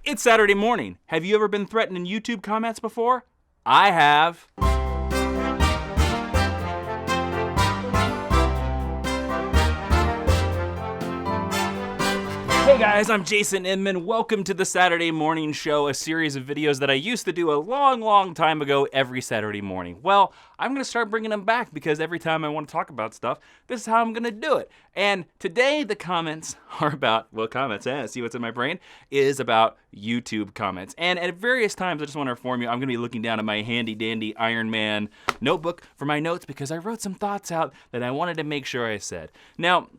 It's Saturday morning. Have you ever been threatened in YouTube comments before? I have. Hey guys, I'm Jason Inman. Welcome to the Saturday Morning Show, a series of videos that I used to do a long time ago every Saturday morning. Well, I'm going to start bringing them back because every time I want to talk about stuff, this is how I'm going to do it. And today the comments are about, see what's in my brain, is about YouTube comments. And at various times, I just want to inform you, I'm going to be looking down at my handy dandy Iron Man notebook for my notes because I wrote some thoughts out that I wanted to make sure I said. Now,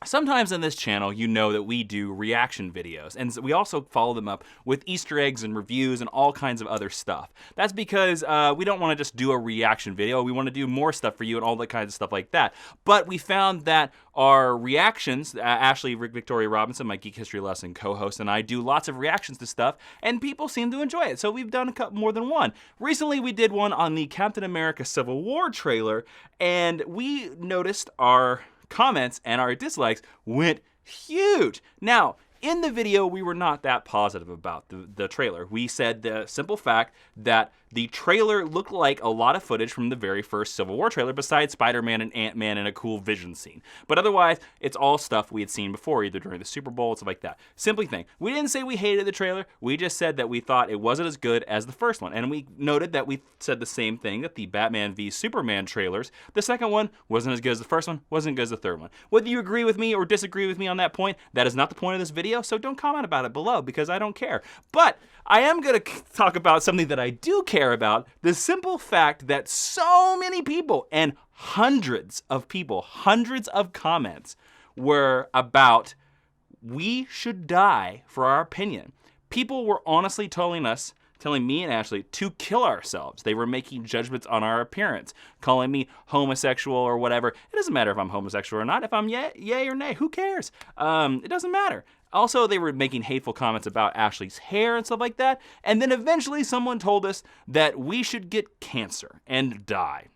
sometimes on this channel, you know that we do reaction videos, and we also follow them up with Easter eggs and reviews and all kinds of other stuff. That's because we don't want to just do a reaction video. We want to do more stuff for you and all that kinds of stuff like that. But we found that our reactions, Ashley Victoria Robinson, my Geek History Lesson co-host, and I do lots of reactions to stuff, and people seem to enjoy it. So we've done a couple more than one. Recently, we did one on the Captain America Civil War trailer, and we noticed our comments and our dislikes went huge. Now, in the video, we were not that positive about the trailer. We said the simple fact that the trailer looked like a lot of footage from the very first Civil War trailer besides Spider-Man and Ant-Man and a cool Vision scene. But otherwise, it's all stuff we had seen before, either during the Super Bowl, stuff like that. Simply thing. We didn't say we hated the trailer. We just said that we thought it wasn't as good as the first one. And we noted that we said the same thing, that the Batman v Superman trailers, the second one wasn't as good as the first one, wasn't as good as the third one. Whether you agree with me or disagree with me on that point, that is not the point of this video, so don't comment about it below because I don't care. But I am going to talk about something that I do care about, the simple fact that so many people and hundreds of people, hundreds of comments were about we should die for our opinion. People were honestly telling me and Ashley to kill ourselves. They were making judgments on our appearance, calling me homosexual or whatever. It doesn't matter if I'm homosexual or not. If I'm yay or nay, who cares? It doesn't matter. Also, they were making hateful comments about Ashley's hair and stuff like that. And then eventually someone told us that we should get cancer and die.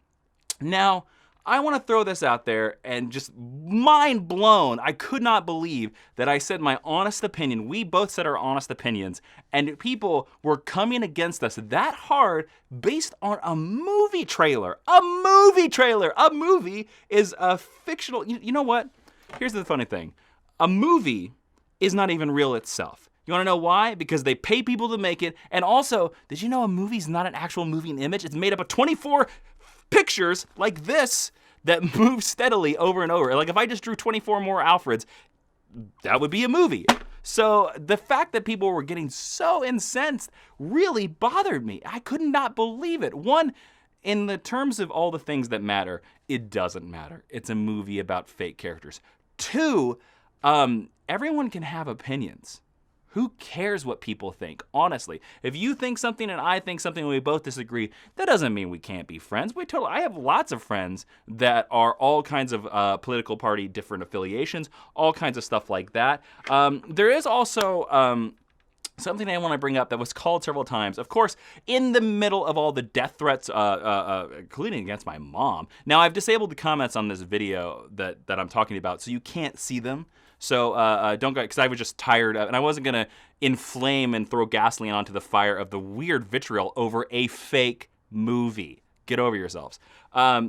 Now, I want to throw this out there and just mind blown. I could not believe that I said my honest opinion. We both said our honest opinions, and people were coming against us that hard based on a movie trailer. A movie trailer. A movie is a fictional. You know what? Here's the funny thing. A movie is not even real itself. You want to know why? Because they pay people to make it. And also, did you know a movie's not an actual moving image? It's made up of 24 pictures like this that move steadily over and over. Like if I just drew 24 more Alfreds, that would be a movie. So the fact that people were getting so incensed really bothered me. I could not believe it. One, in the terms of all the things that matter, it doesn't matter. It's a movie about fake characters. Two, everyone can have opinions. Who cares what people think? Honestly, if you think something and I think something and we both disagree, that doesn't mean we can't be friends. I have lots of friends that are all kinds of political party, different affiliations, all kinds of stuff like that. There is also something I want to bring up that was called several times. Of course, in the middle of all the death threats, including against my mom. Now, I've disabled the comments on this video that I'm talking about, so you can't see them. So don't go, because I was just tired of, and I wasn't gonna inflame and throw gasoline onto the fire of the weird vitriol over a fake movie. Get over yourselves. I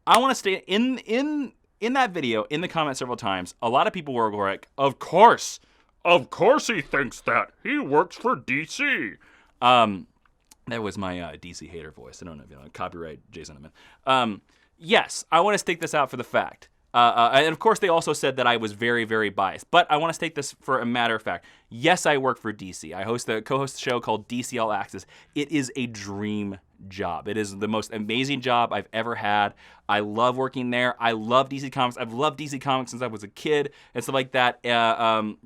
want to stay in that video, in the comments several times. A lot of people were like, "Of course he thinks that. He works for DC." That was my DC hater voice. I don't know if you know, copyright Jason Inman. Yes, I want to stake this out for the fact. And of course, they also said that I was very, very biased. But I want to state this for a matter of fact. Yes, I work for DC. I co-host a show called DC All Access. It is a dream job. It is the most amazing job I've ever had. I love working there. I love DC Comics. I've loved DC Comics since I was a kid and stuff like that. And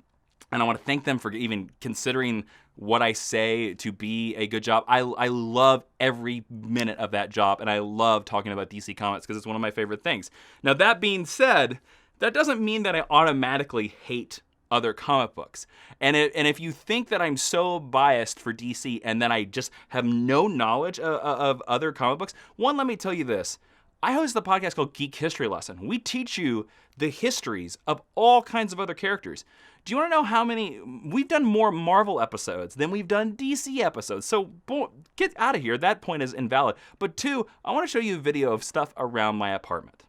I want to thank them for even considering what I say to be a good job. I love every minute of that job, and I love talking about DC Comics because it's one of my favorite things. Now, that being said, that doesn't mean that I automatically hate other comic books. And if you think that I'm so biased for DC and that I just have no knowledge of other comic books, one, let me tell you this. I host a podcast called Geek History Lesson. We teach you the histories of all kinds of other characters. Do you want to know how many? We've done more Marvel episodes than we've done DC episodes. So get out of here. That point is invalid. But 2, I want to show you a video of stuff around my apartment.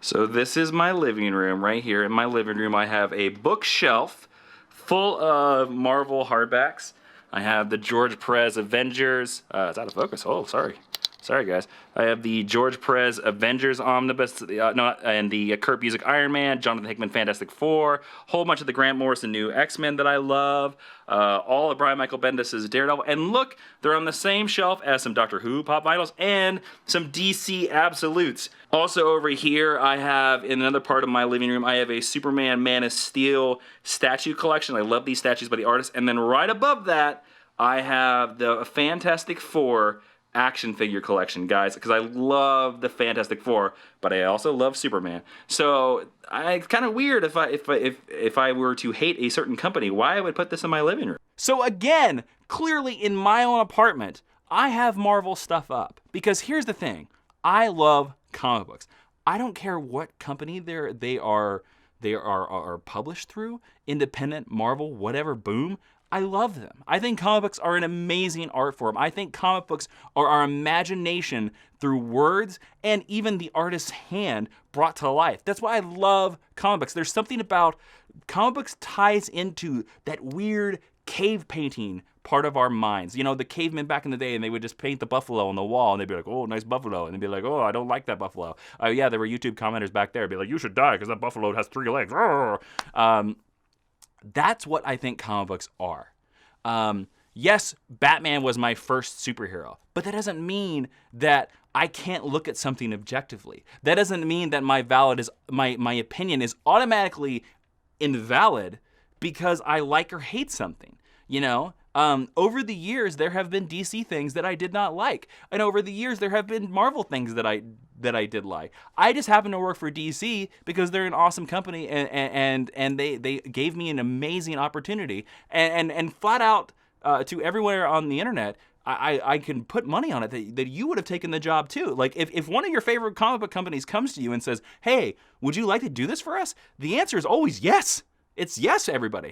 So this is my living room right here. In my living room, I have a bookshelf full of Marvel hardbacks. I have the George Perez Avengers. It's out of focus. Oh, sorry. Sorry, guys. I have the George Perez Avengers Omnibus, and the Kurt Busiek Iron Man, Jonathan Hickman Fantastic Four, a whole bunch of the Grant Morrison new X-Men that I love, all of Brian Michael Bendis' Daredevil, and look, they're on the same shelf as some Doctor Who pop vinyls and some DC Absolutes. Also over here, I have, in another part of my living room, I have a Superman Man of Steel statue collection. I love these statues by the artists. And then right above that, I have the Fantastic Four action figure collection, guys, because I love the Fantastic Four, but I also love Superman. So it's kind of weird if I were to hate a certain company, why I would put this in my living room. So again, clearly in my own apartment, I have Marvel stuff up because here's the thing: I love comic books. I don't care what company they are published through, independent, Marvel, whatever, boom. I love them. I think comic books are an amazing art form. I think comic books are our imagination through words and even the artist's hand brought to life. That's why I love comic books. There's something about comic books ties into that weird cave painting part of our minds. You know, the cavemen back in the day, and they would just paint the buffalo on the wall, and they'd be like, oh, nice buffalo. And they'd be like, oh, I don't like that buffalo. Oh, yeah, there were YouTube commenters back there. Be like, you should die because that buffalo has 3 legs. That's what I think comic books are. Yes, Batman was my first superhero, but that doesn't mean that I can't look at something objectively. That doesn't mean that my opinion is automatically invalid because I like or hate something. You know, over the years there have been DC things that I did not like, and over the years there have been Marvel things that I did like. I just happen to work for DC because they're an awesome company, and they gave me an amazing opportunity, and flat out to everywhere on the internet, I can put money on it that you would have taken the job too. Like if one of your favorite comic book companies comes to you and says, hey, would you like to do this for us? The answer is always yes. It's yes, everybody.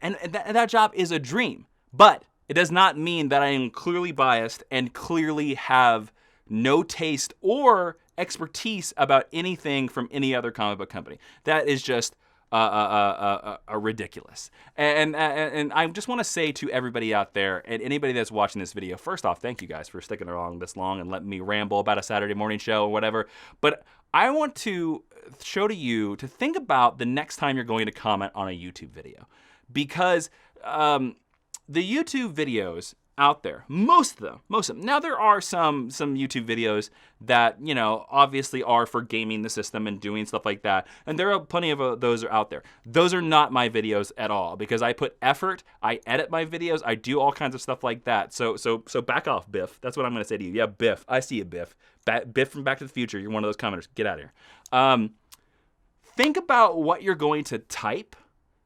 And that job is a dream, but it does not mean that I am clearly biased and clearly have no taste or expertise about anything from any other comic book company. That is just ridiculous. And I just want to say to everybody out there and anybody that's watching this video, first off, thank you guys for sticking along this long and letting me ramble about a Saturday morning show or whatever. But I want to show to you to think about the next time you're going to comment on a YouTube video. Because the YouTube videos out there, most of them. Now there are some YouTube videos that, you know, obviously are for gaming the system and doing stuff like that. And there are plenty of those are out there. Those are not my videos at all because I put effort, I edit my videos, I do all kinds of stuff like that. So back off, Biff. That's what I'm going to say to you. Yeah, Biff. I see you, Biff. Biff from Back to the Future. You're one of those commenters. Get out of here. Think about what you're going to type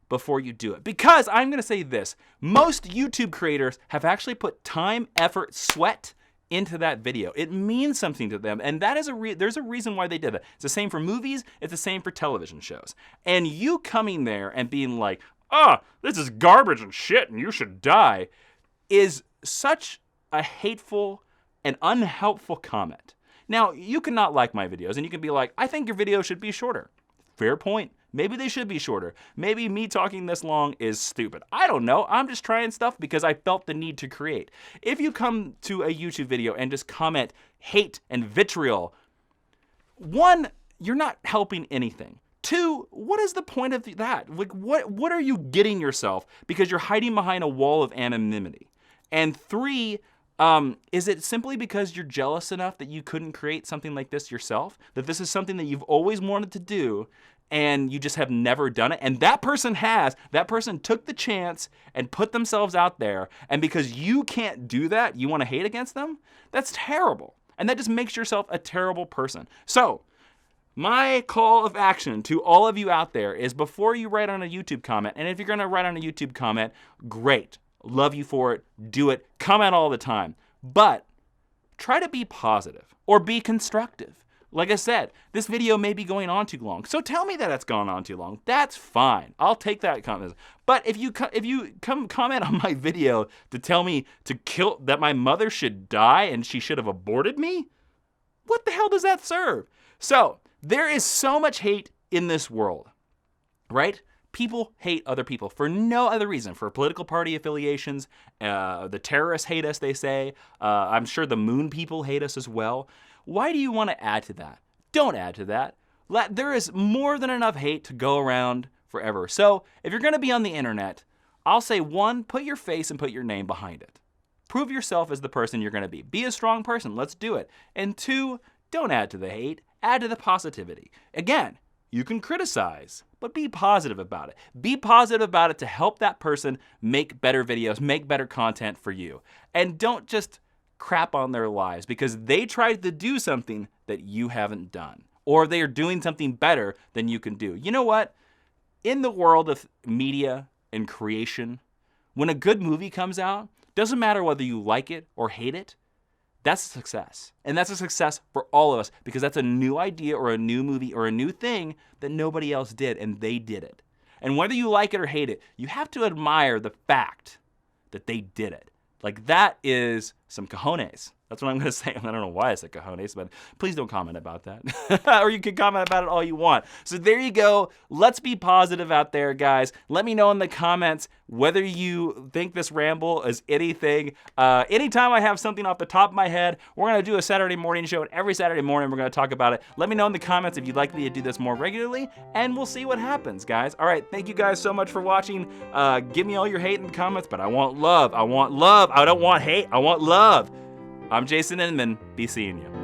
before you do it. Because I'm going to say this, most YouTube creators have actually put time, effort, sweat into that video. It means something to them, and that is there's a reason why they did it. It's the same for movies, it's the same for television shows. And you coming there and being like, oh, this is garbage and shit and you should die, is such a hateful and unhelpful comment. Now, you cannot like my videos, and you can be like, I think your video should be shorter. Fair point. Maybe they should be shorter. Maybe me talking this long is stupid. I don't know. I'm just trying stuff because I felt the need to create. If you come to a YouTube video and just comment hate and vitriol, 1, you're not helping anything. 2, what is the point of that? Like, what are you getting yourself because you're hiding behind a wall of anonymity? And 3, is it simply because you're jealous enough that you couldn't create something like this yourself? That this is something that you've always wanted to do and you just have never done it? And that person took the chance and put themselves out there, and because you can't do that, you want to hate against them? That's terrible. And that just makes yourself a terrible person. So, my call of action to all of you out there is before you write on a YouTube comment, and if you're going to write on a YouTube comment, great. Love you for it. Do it. Comment all the time. But try to be positive or be constructive. Like I said, this video may be going on too long. So tell me that it's gone on too long. That's fine. I'll take that comment. But if you come comment on my video to tell me that my mother should die and she should have aborted me, what the hell does that serve? So there is so much hate in this world, right? People hate other people for no other reason, for political party affiliations. The terrorists hate us, they say. I'm sure the moon people hate us as well. Why do you want to add to that? Don't add to that. There is more than enough hate to go around forever. So if you're going to be on the internet, I'll say, one, put your face and put your name behind it. Prove yourself as the person you're going to be. Be a strong person. Let's do it. And two, don't add to the hate. Add to the positivity. Again, you can criticize, but be positive about it. Be positive about it to help that person make better videos, make better content for you. And don't just crap on their lives because they tried to do something that you haven't done, or they are doing something better than you can do. You know what? In the world of media and creation, when a good movie comes out, doesn't matter whether you like it or hate it, that's a success. And that's a success for all of us because that's a new idea or a new movie or a new thing that nobody else did, and they did it. And whether you like it or hate it, you have to admire the fact that they did it. Like, that is some cojones. That's what I'm going to say. I don't know why I said cojones, but please don't comment about that. Or you can comment about it all you want. So there you go. Let's be positive out there, guys. Let me know in the comments whether you think this ramble is anything. Anytime I have something off the top of my head, we're going to do a Saturday morning show, and every Saturday morning we're going to talk about it. Let me know in the comments if you'd like me to do this more regularly, and we'll see what happens, guys. All right, thank you guys so much for watching. Give me all your hate in the comments, but I want love. I want love. I don't want hate. I want love. I'm Jason Inman. Be seeing you.